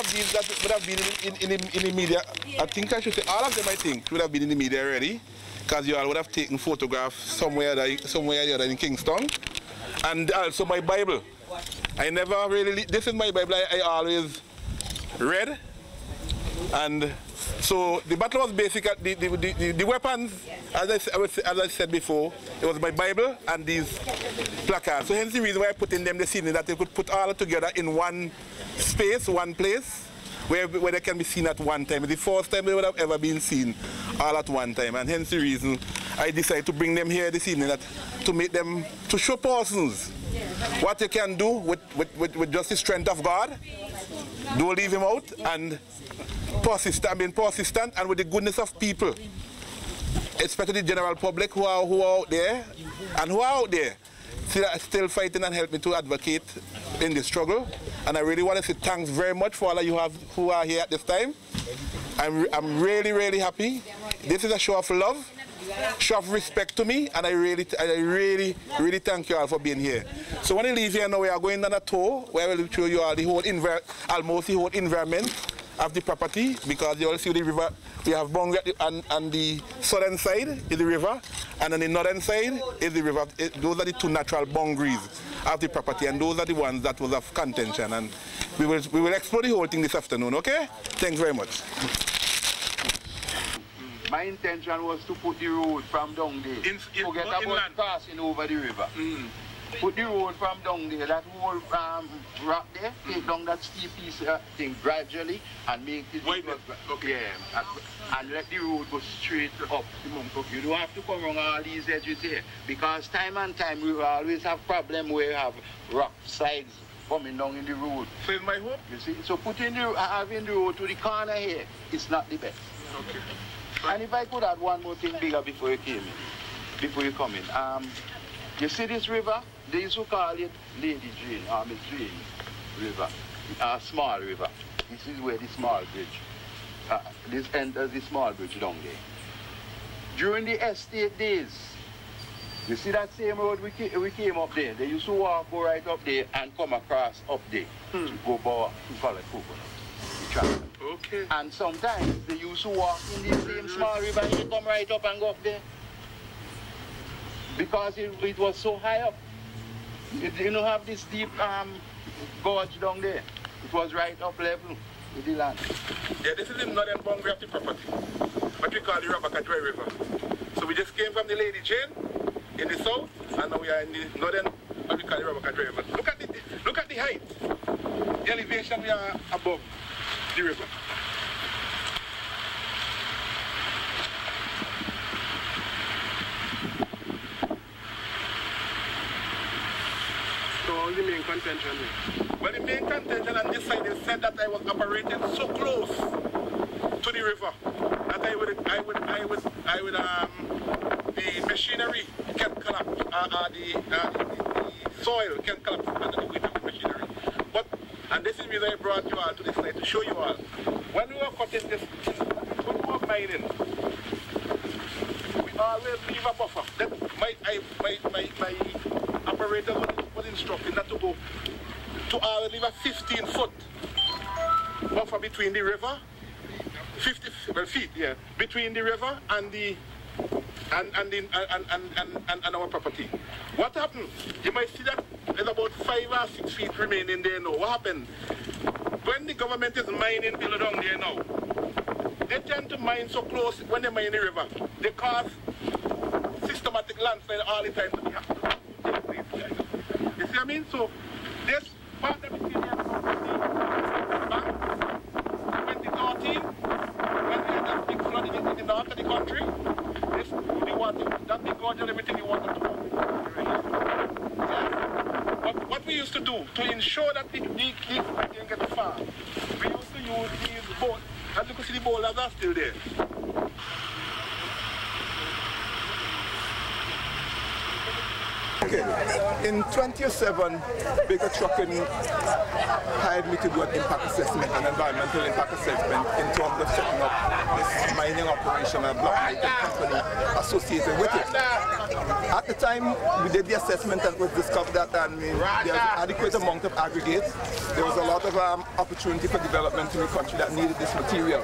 of these that would have been in the media, I think I should say all of them, I think, would have been in the media already, because you all would have taken photographs somewhere or the other in Kingston. And also my Bible. I never really, this is my Bible I always read. And so the battle was basically, the weapons, as I said before, it was my Bible and these placards. So hence the reason why I put in them this evening, that they could put all together in one space, one place, where they can be seen at one time. It's the first time they would have ever been seen all at one time. And hence the reason I decided to bring them here this evening, to make them, to show persons what you can do with just the strength of God. Don't leave him out, and being persistent, and with the goodness of people, especially the general public who are out there, and who are out there still fighting and help me to advocate in the struggle. And I really want to say thanks very much for all of you who are here at this time. I'm really, really happy. This is a show of love, show of respect to me, and I really thank you all for being here. So when you leave here now, we are going on a tour where I will show you all the whole almost the whole environment of the property, because you all see the river. We have boundary on the southern side is the river, and on the northern side is the river. Those are the two natural boundaries of the property, and those are the ones that was of contention. And we will explore the whole thing this afternoon. Okay? Thanks very much. My intention was to put the road from down there. Forget about passing over the river. Put the road from down there, that whole rock there, take down that steep piece thing gradually and make it, okay. And let the road go straight up. You don't have to come around all these edges here, because time and time we will always have problem where you have rock slides coming down in the road. So it's my hope? You see, so having the road to the corner here is not the best. Okay. And if I could add one more thing bigger before you come in. You see this river? They used to call it Lady Jane, Miss Jane River, small river. This is where the small bridge, this enters the small bridge down there. During the estate days, you see that same road we came up there, they used to go right up there and come across up there to go to collect coconut. Okay. And sometimes they used to walk in the same small river and they come right up and go up there. Because it was so high up. It didn't have this deep gorge down there. It was right up level with the land. Yeah, this is the northern boundary of the property, what we call the Rabacca Dry River. So we just came from the Lady Jane in the south, and now we are in the northern, what we call the Rabacca Dry River. Look at the height, the elevation we are above the river. The main contention is? Well, the main contention on this side is said that I was operating so close to the river that the machinery can collapse, the soil can collapse under the weight of the machinery. And this is why I brought you all to this side to show you all. When we were cutting this, when we were mining, we always leave a buffer. That my operator was instructed not to go to always leave a 15-foot buffer between the river, 50 feet, yeah, between the river and our property. What happened? You might see that there's about 5 or 6 feet remaining there now. What happened? When the government is mining below down there now, they tend to mine so close when they mine the river. They cause systematic landslide all the time. You see what I mean? So this part that we see here back 2013, when we had that big flood in the north of the country, that big gorge and everything you wanted to do. But what we used to do to ensure that the didn't get too far, we used to use these boats, and you can see the boulders are still there. Okay. In 2007, Baker Trucking hired me to do an impact assessment, an environmental impact assessment in terms of setting up this mining operation and block mining company associated with it. At At the time we did the assessment, and it was discovered that there was an adequate amount of aggregates. There was a lot of opportunity for development in the country that needed this material.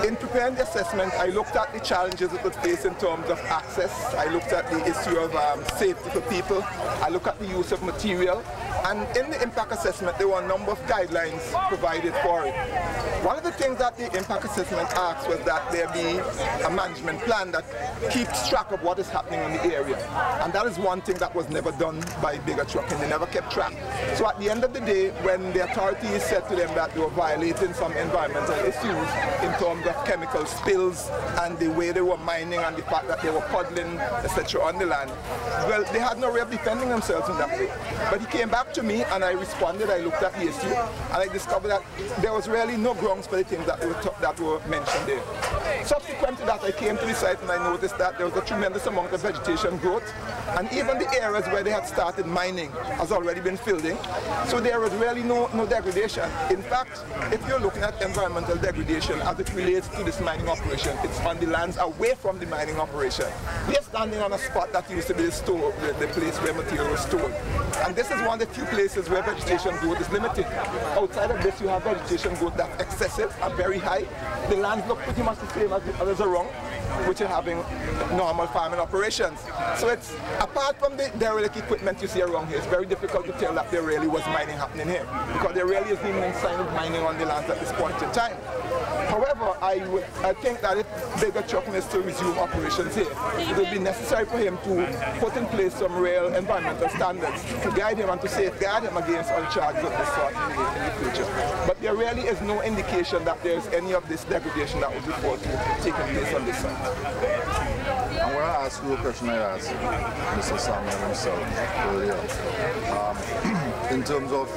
In preparing the assessment, I looked at the challenges it would face in terms of access. I looked at the issue of safety for people. I looked at the use of material. And in the impact assessment, there were a number of guidelines provided for it. One of the things that the impact assessment asked was that there be a management plan that keeps track of what is happening in the area. And that is one thing that was never done by bigger trucking. They never kept track. So at the end of the day, when the authorities said to them that they were violating some environmental issues in terms of chemical spills and the way they were mining and the fact that they were puddling, etc. on the land, well, they had no way of defending themselves in that way. But he came back to me and I responded, I looked at the issue, and I discovered that there was really no grounds for the things that were mentioned there. Subsequent to that, I came to the site and I noticed that there was a tremendous amount of vegetation growth, and even the areas where they had started mining has already been filled in. So there was really no degradation. In fact, if you're looking at environmental degradation as it relates to this mining operation, it's on the lands away from the mining operation. We are standing on a spot that used to be the store, the place where material was stored. And this is one of the few places where vegetation growth is limited. Outside of this, you have vegetation growth that's excessive and very high. The lands look pretty much the same as the others around, which are having normal farming operations. So it's, apart from the derelict equipment you see around here, it's very difficult to tell that there really was mining happening here, because there really isn't even any sign of mining on the lands at this point in time. However, I think that if bigger trucking is to resume operations here, it would be necessary for him to put in place some real environmental standards to guide him and to safeguard him against all charges of this sort in the future. But there really is no indication that there's any of this degradation that was reported taking place on this site. I'm going to ask you a question I asked Mr. Samuel himself earlier. In terms of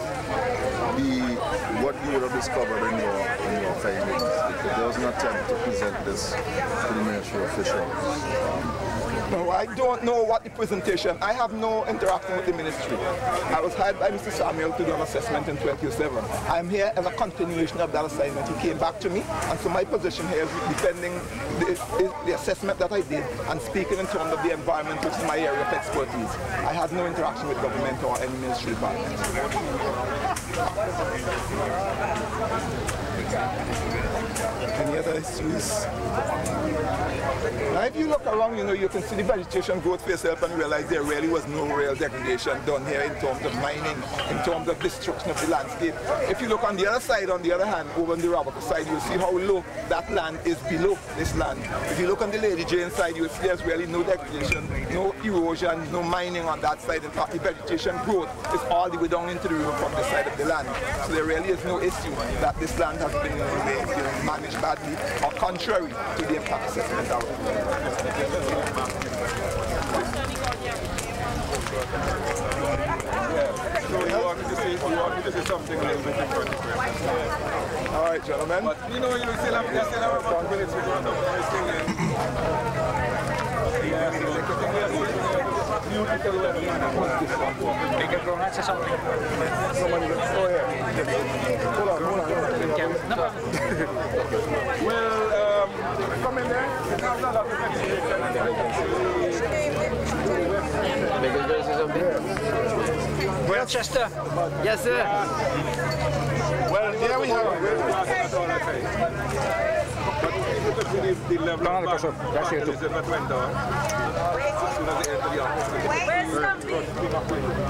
what you would have discovered in your findings, if there was an attempt to present this to the ministry officials. No, I don't know what the presentation. I have no interaction with the ministry. I was hired by Mr. Samuel to do an assessment in 2007. I'm here as a continuation of that assignment. He came back to me, and so my position here is defending the assessment that I did and speaking in terms of the environment, which is my area of expertise. I had no interaction with government or any ministry department. Any other issues? Now if you look around, you can see the vegetation growth for yourself and realize there really was no real degradation done here in terms of mining, in terms of destruction of the landscape. If you look on the other side, on the other hand, over on the Rabacca side, you'll see how low that land is below this land. If you look on the Lady Jane side, you'll see there's really no degradation, no erosion, no mining on that side. In fact, the vegetation growth is all the way down into the river from the side of the land. So there really is no issue that this land has been managed badly or contrary to the impact assessment out. So you want me to say something a little bit different. All right, gentlemen. But you still have 1 minute to run up. Well, come in there. Chester. Yes, sir. Well, there we have it. The level of went down.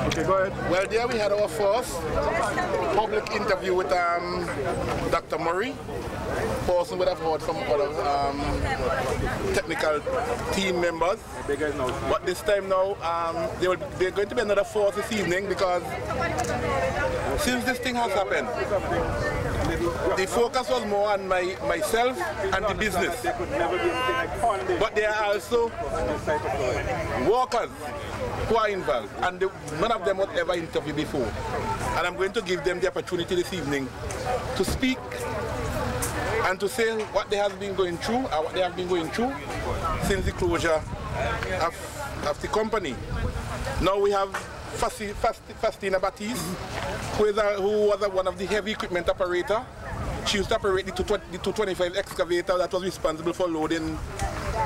Okay, go ahead. Well, there we had our first public interview with Dr. Murray. Person would have heard from other technical team members. But this time now, they're going to be another force this evening, because since this thing has happened, the focus was more on myself and the business. But there are also workers who are involved, and none of them was ever interviewed before. And I'm going to give them the opportunity this evening to speak and to say what they have been going through, or what they have been going through since the closure of the company. Now we have Fastina Batiste, who was one of the heavy equipment operator. She used to operate the 225 excavator that was responsible for loading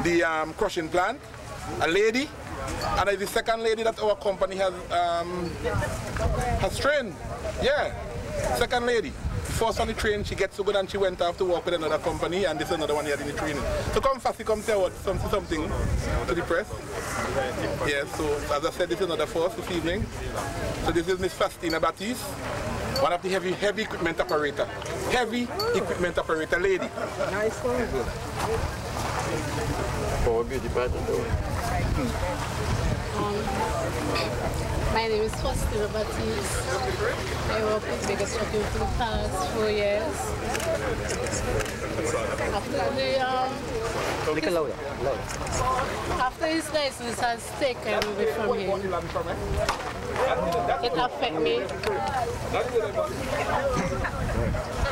the crushing plant. A lady And the second lady that our company has trained. Yeah, second lady. First on the train, she gets so good and she went off to work with another company, and this is another one here in the training. So come fast, come say what, something to the press. Yeah, so as I said, this is another first this evening. So this is Miss Faustina Baptiste, one of the heavy equipment operator. Heavy equipment operator lady. Nice one. For beauty pattern. My name is Faustina Baptiste. I work with Bigger Trucking for the past 4 years. After his license has taken away from him, it affected me.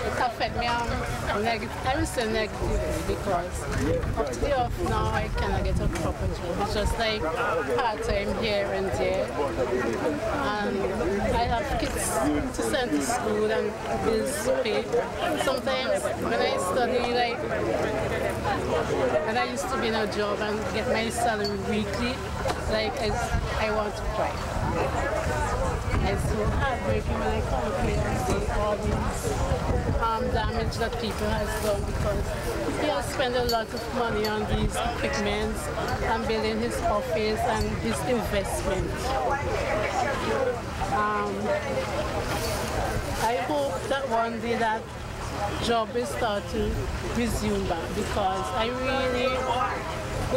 It affected me I will say negatively, because up to the off now I cannot get a proper job. It's just like part-time here and there. And I have kids to send to school and bills to pay. Sometimes when I study, like when I used to be in a job and get my salary weekly, like I want to cry. It's so heartbreaking when I come here and see all these damage that people have done, because he has spent a lot of money on these equipments and building his office and his investment. I hope that one day that job will start to resume back, because I really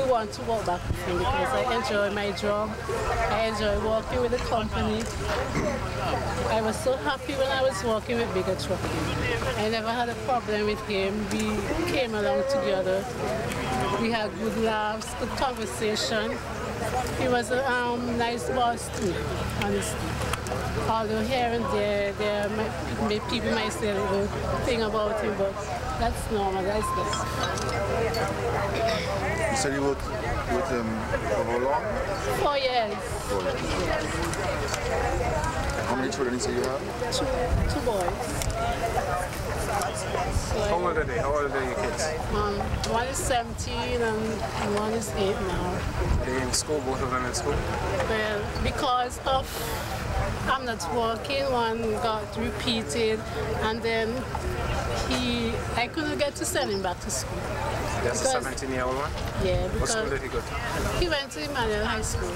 want to walk back with him, because I enjoy my job. I enjoy working with the company. I was so happy when I was working with Bigger Trucking. I never had a problem with him. We came along together. We had good laughs, good conversation. He was a nice boss to me, honestly. Although here and there people might say a little thing about him, but that's normal, that's this. You said you worked with him for how long? 4 years. 4 years. How many children you say you have? Two boys. How old are they? How old are your kids? One is 17 and one is 8 now. Are they in school, both of them in school? Well, because of I'm not working, one got repeated, and then I couldn't get to send him back to school. That's a 17-year-old one? Yeah, because what school did he go to? He went to Emmanuel High School.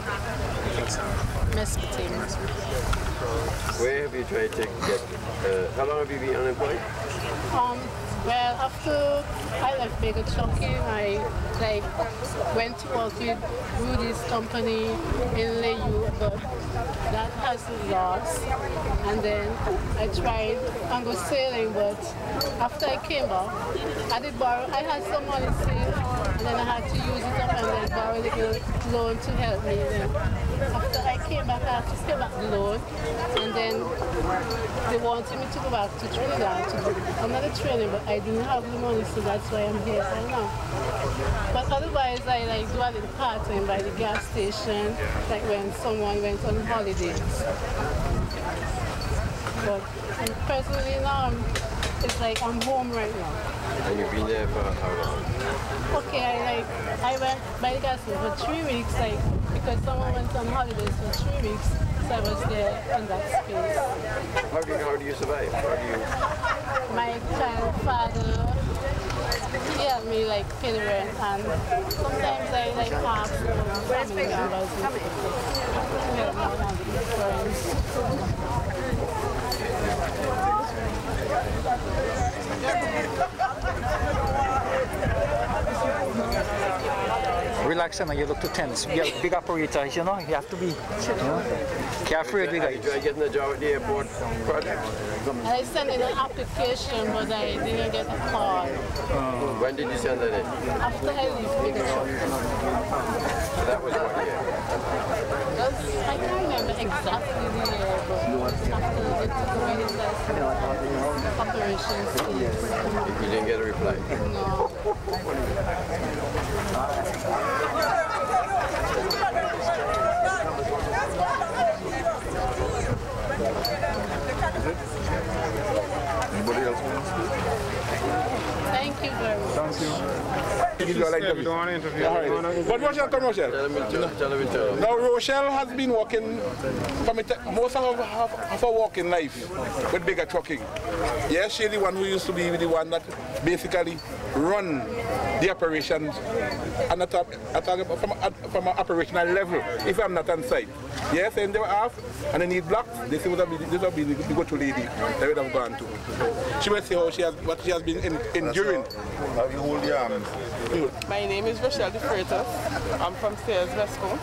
Mesquite. Where have you tried to get, how long have you been unemployed? Well, after I left Bigger Trucking, I went to work with Rudy's company in Layu, but that has lost. And then I tried and go sailing, but after I came back, I had some money saved, and then I had to use it up and then borrow a little loan to help me. Then after I came back, I had to pay back the loan, and then they wanted me to go back to Trinidad to do another training, but I didn't have the money, so that's why I'm here right now. But otherwise, I do a little part-time by the gas station, like when someone went on holidays. But personally now, it's like I'm home right now. And you've been there for how long? Okay, I went by the gas station for 3 weeks, because someone went on holidays for 3 weeks, so I was there in that space. How do you survive? My child father, he helped me pay the rent, and sometimes I ask family members to help me and friends. Relax, and you look too tense. We are big operators, you know. You have to be, careful with the guys. Are you getting a job at the airport project? I sent in an application, but I didn't get a call. When did you send that in? After I left Bigger Trucking. So that was what year? I can't remember exactly the year, but after they took away his license, operations. You didn't get a reply? No. Anybody else want to speak? Thank you very much. Thank you. to give you an interview. Don't want to interview. All right. But Rochelle, come Rochelle. Now Rochelle has been working, most of her working life with bigger trucking. Yes, she's the one who used to be the one that basically run the operations and from an operational level, if I'm not on site. Yes, and they were off and they need blocks. This would have been the go-to lady they would have gone to. She will say what she has been enduring. Have you hold your hands? My name is Rochelle De Freitas. I'm from Sales Vesco.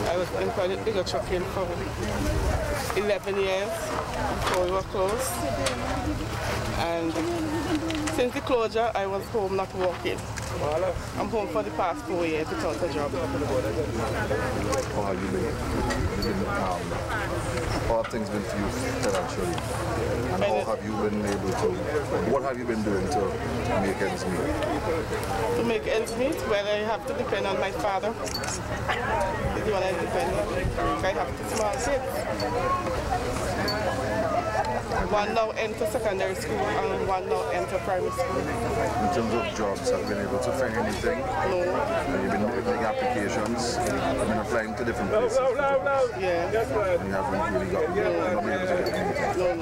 I was employed at bigger trucking for 11 years before we were closed. And since the closure, I was home not working. I'm home for the past 4 years without a job. How have you been? How have things been for you financially? And how have you been able to, what have you been doing to make ends meet? To make ends meet, well, I have to depend on my father. He's the one I depend on. I have 2 small kids. One now enter secondary school and one now enter primary school. In terms of jobs, have you been able to find anything? No. Have you been making applications? Have you been applying to different places? Yeah. And you haven't really got, you're not been able to get anything?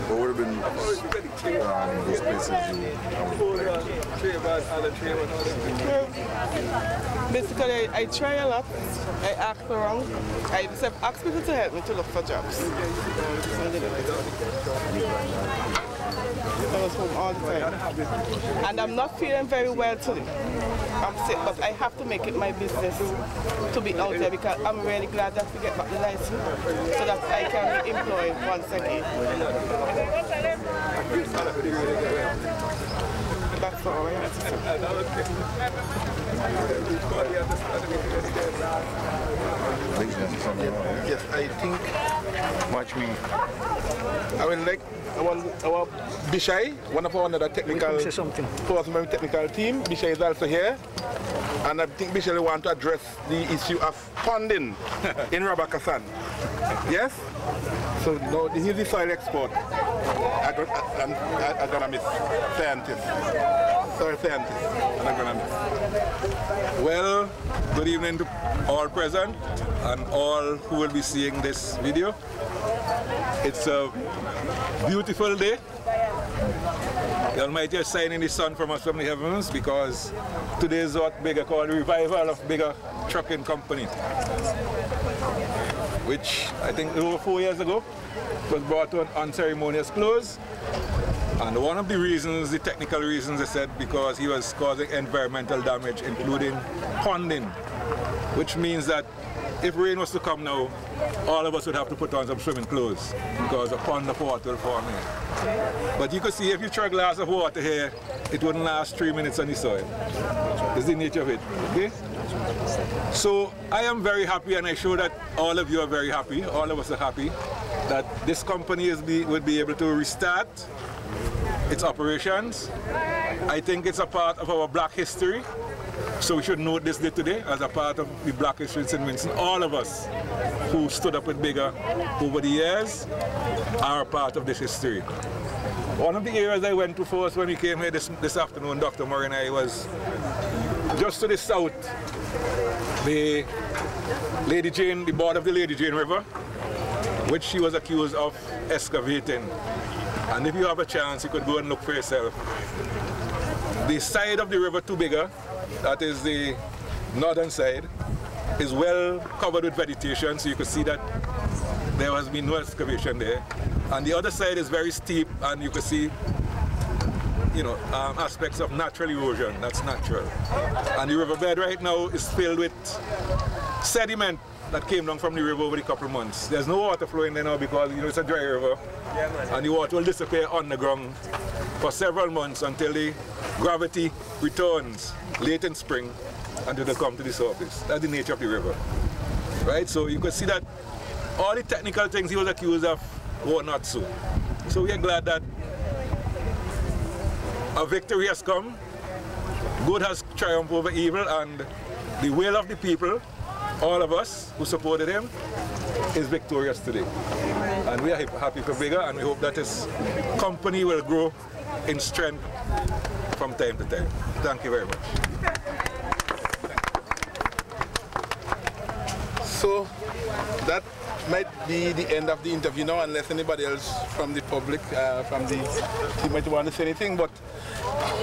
What would have been those places Basically, I try a lot. I ask around. I just ask people to help me to look for jobs. I was home all the time. And I'm not feeling very well today. I'm sick, but I have to make it my business to be out there because I'm really glad that we get back the license so that I can be employed once again. That's all I have to say. Yes, I think. Watch me. I mean, like our Bishai, one of our other technical technical team. Bishai is also here, and I think Bishai want to address the issue of ponding in Rabacca Sand. Yes. So now this is the soil export. Agronomist, scientist. Soil scientist and agronomist. Well, good evening to all present and all who will be seeing this video. It's a beautiful day. The Almighty is shining the sun from us from the heavens because today is what Bigger called the revival of Bigger Trucking Company, which I think over 4 years ago was brought to an unceremonious close. And one of the reasons, the technical reasons, they said because he was causing environmental damage, including ponding, which means that if rain was to come now, all of us would have to put on some swimming clothes because a pond of water will form here. But you could see if you throw a glass of water here, it wouldn't last 3 minutes on the soil. That's the nature of it, okay? So I am very happy, and I show that all of you are very happy, all of us are happy, that this company would be able to restart its operations. I think it's a part of our black history. So we should note this day today as a part of the black history in St. Vincent. All of us who stood up with Bigger over the years are a part of this history. One of the areas I went to first when we came here this afternoon, Dr. Murray and I, was just to the south, the board of the Lady Jane River, which she was accused of excavating. And if you have a chance, you could go and look for yourself. The side of the river to Bigger, that is the northern side, is well covered with vegetation, so you could see that there has been no excavation there. And the other side is very steep, and you could see, you know, aspects of natural erosion. That's natural. And the riverbed right now is filled with sediment that came down from the river over the couple of months. There's no water flowing there now because, you know, it's a dry river, and the water will disappear underground for several months until the gravity returns late in spring until they come to the surface. That's the nature of the river, right? So you could see that all the technical things he was accused of were not so. So we are glad that a victory has come. Good has triumphed over evil, and the will of the people, all of us who supported him, is victorious today. And we are happy for bigger, and we hope that this company will grow in strength from time to time. Thank you very much. So that might be the end of the interview now, unless anybody else from the public, from the team might want to say anything. But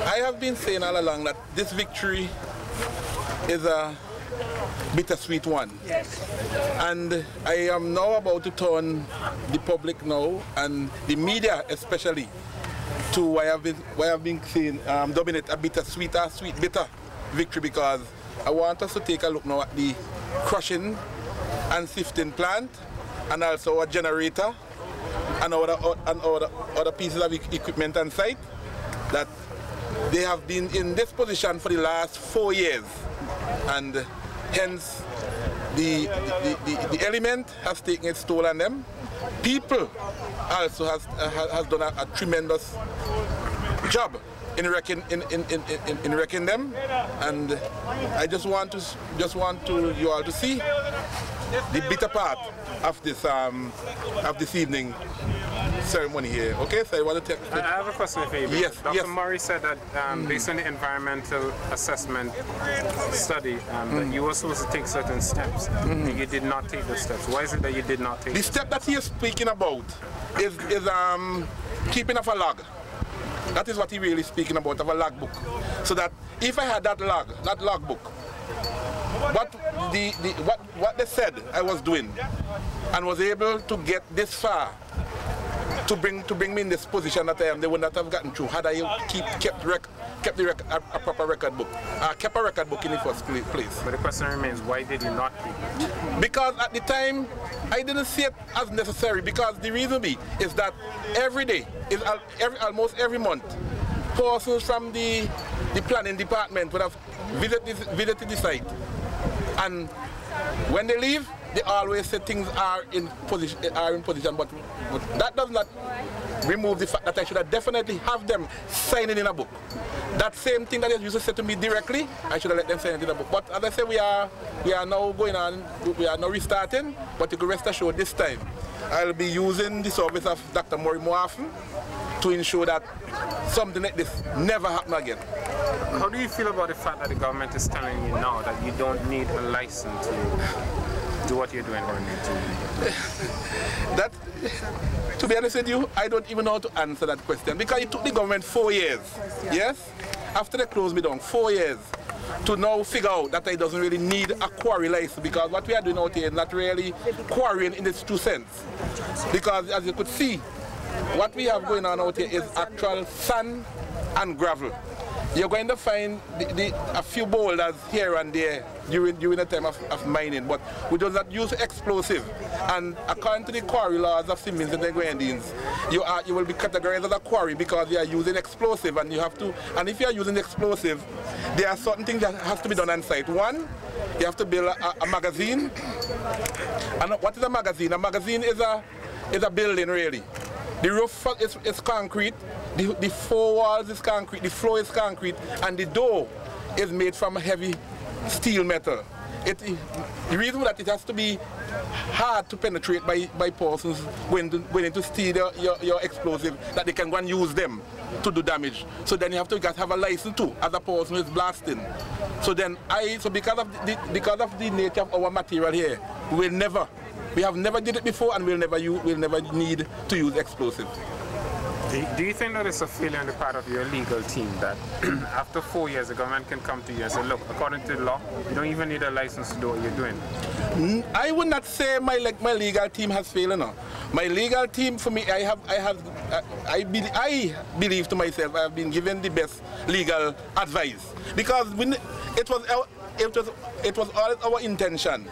I have been saying all along that this victory is a bittersweet one. Yes. And I am now about to turn the public now, and the media especially, to why I've been saying, dubbing it a bittersweet or sweet bitter victory, because I want us to take a look now at the crushing and sifting plant, and also a generator and other pieces of equipment on site, that they have been in this position for the last 4 years, and hence the element has taken its toll on them. People also has done a tremendous job in wrecking them, and I just want you all to see the bitter part of this evening ceremony here. Okay, so I want to take. I have a question for you. Yes, Dr. Murray said that based on the environmental assessment study, that you were supposed to take certain steps, and you did not take those steps. Why is it that you did not take? The step that he is speaking about is keeping of a log. That is what he really is speaking about, of a logbook. So that if I had that logbook, what they said I was doing, and was able to get this far, to bring me in this position that I am, they would not have gotten through had I kept a proper record book, kept a record book in the first place. But the question remains, why did you not keep it? Because at the time I didn't see it as necessary. Because the reason is that every day, almost every month, persons from the planning department would have visited the site, and when they leave, they always say things are in position, but that does not remove the fact that I should have definitely have them signing in a book. That same thing that they used to say to me directly, I should have let them sign it in a book. But as I say, we are now going on, we are now restarting, but you can rest assured this time I'll be using the service of Dr. Murray more often to ensure that something like this never happen again. How do you feel about the fact that the government is telling you now that you don't need a license to do what you're doing on YouTube? That, to be honest with you, I don't even know how to answer that question, because it took the government 4 years, yes? After they closed me down, 4 years, to now figure out that I doesn't really need a quarry license, because what we are doing out here is not really quarrying in its true sense. Because as you could see, what we have going on out here is actual sand and gravel. You're going to find a few boulders here and there during the time of mining, but we do not use explosive. And according to the quarry laws of Simmons and the Guandines, you will be categorized as a quarry because you are using explosive, and you have to. And if you are using explosive, there are certain things that has to be done on site. One, you have to build a magazine. And what is a magazine? A magazine is a building, really. The roof is concrete, the four walls is concrete, the floor is concrete, and the door is made from heavy steel metal. The reason that it has to be hard to penetrate by persons when to steal your explosive, that they can go and use them to do damage. So then you have to have a license too, as a person who is blasting. So then because of the nature of our material here, we have never did it before, and we'll never need to use explosive. Do you think that it's a failure on the part of your legal team that after 4 years the government can come to you and say, look, according to the law, you don't even need a license to do what you're doing? I would not say my legal team has failed. No. My legal team, for me, I believe to myself I have been given the best legal advice, because it was always our intention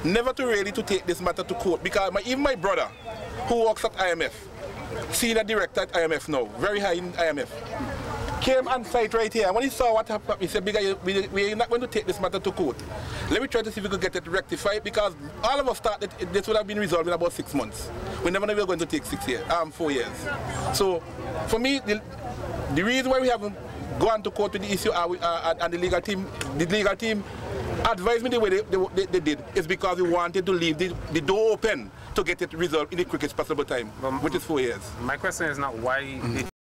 never to really take this matter to court, because even my brother, who works at IMF, senior director at IMF now, very high in IMF, came on site right here. When he saw what happened, he said, we're not going to take this matter to court. Let me try to see if we could get it rectified, because all of us thought that this would have been resolved in about 6 months. We never knew we were going to take 4 years. So for me, the reason why we haven't gone to court with the issue and the legal team advised me the way they did is because we wanted to leave the door open to get it resolved in the quickest possible time, which is 4 years. My question is not why they